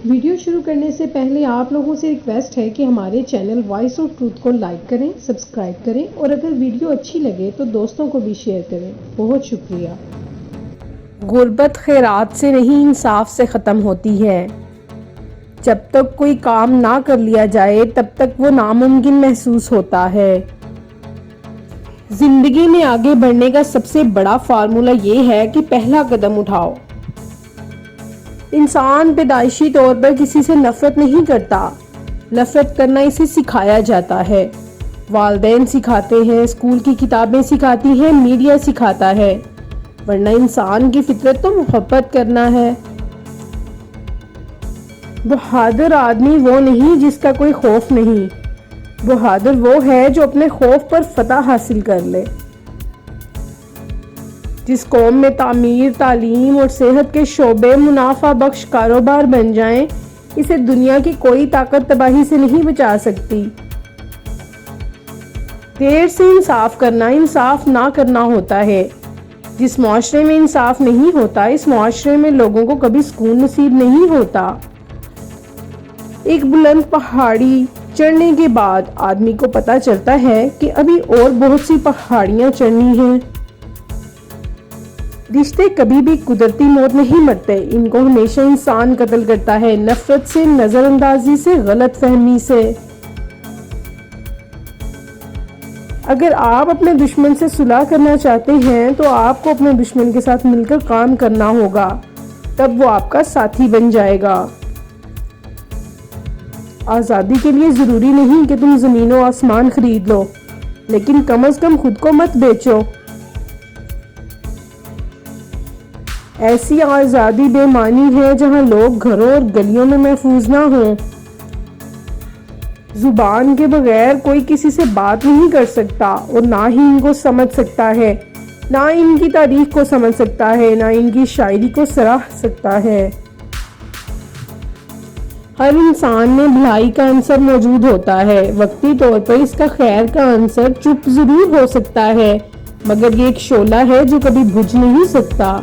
Video شروع کرنے سے پہلے آپ لوگوں سے ریکویسٹ ہے کہ ہمارے چینل وائس آف ٹروتھ کو لائک کریں، سبسکرائب کریں اور اگر ویڈیو اچھی لگے تو دوستوں کو بھی شیئر کریں۔ بہت شکریہ۔ غربت خیرات سے نہیں، انصاف سے ختم ہوتی ہے۔ جب تک کوئی کام نہ کر لیا جائے تب تک وہ ناممکن محسوس ہوتا ہے۔ زندگی میں آگے بڑھنے کا سب سے بڑا فارمولا یہ ہے کہ پہلا قدم اٹھاؤ۔ انسان پیدائشی طور پر کسی سے نفرت نہیں کرتا، نفرت کرنا اسے سکھایا جاتا ہے۔ والدین سکھاتے ہیں، اسکول کی کتابیں سکھاتی ہیں، میڈیا سکھاتا ہے، ورنہ انسان کی فطرت تو محبت کرنا ہے۔ بہادر آدمی وہ نہیں جس کا کوئی خوف نہیں، بہادر وہ ہے جو اپنے خوف پر فتح حاصل کر لے۔ جس قوم میں تعمیر، تعلیم اور صحت کے شعبے منافع بخش کاروبار بن جائیں، اسے دنیا کی کوئی طاقت تباہی سے نہیں بچا سکتی۔ دیر سے انصاف کرنا انصاف نہ کرنا ہوتا ہے۔ جس معاشرے میں انصاف نہیں ہوتا، اس معاشرے میں لوگوں کو کبھی سکون نصیب نہیں ہوتا۔ ایک بلند پہاڑی چڑھنے کے بعد آدمی کو پتہ چلتا ہے کہ ابھی اور بہت سی پہاڑیاں چڑھنی ہیں۔ رشتے کبھی بھی قدرتی موت نہیں مرتے، ان کو ہمیشہ انسان قتل کرتا ہے، نفرت سے، نظر اندازی سے، غلط فہمی سے۔ اگر آپ اپنے دشمن سے صلح کرنا چاہتے ہیں تو آپ کو اپنے دشمن کے ساتھ مل کر کام کرنا ہوگا، تب وہ آپ کا ساتھی بن جائے گا۔ آزادی کے لیے ضروری نہیں کہ تم زمین و آسمان خرید لو، لیکن کم از کم خود کو مت بیچو۔ ایسی آزادی بے معنی ہے جہاں لوگ گھروں اور گلیوں میں محفوظ نہ ہوں۔ زبان کے بغیر کوئی کسی سے بات نہیں کر سکتا اور نہ ہی ان کو سمجھ سکتا ہے، نہ ان کی تاریخ کو سمجھ سکتا ہے، نہ ان کی شاعری کو سراہ سکتا ہے۔ ہر انسان میں بھلائی کا عنصر موجود ہوتا ہے، وقتی طور پر اس کا خیر کا عنصر چپ ضرور ہو سکتا ہے، مگر یہ ایک شعلہ ہے جو کبھی بجھ نہیں سکتا۔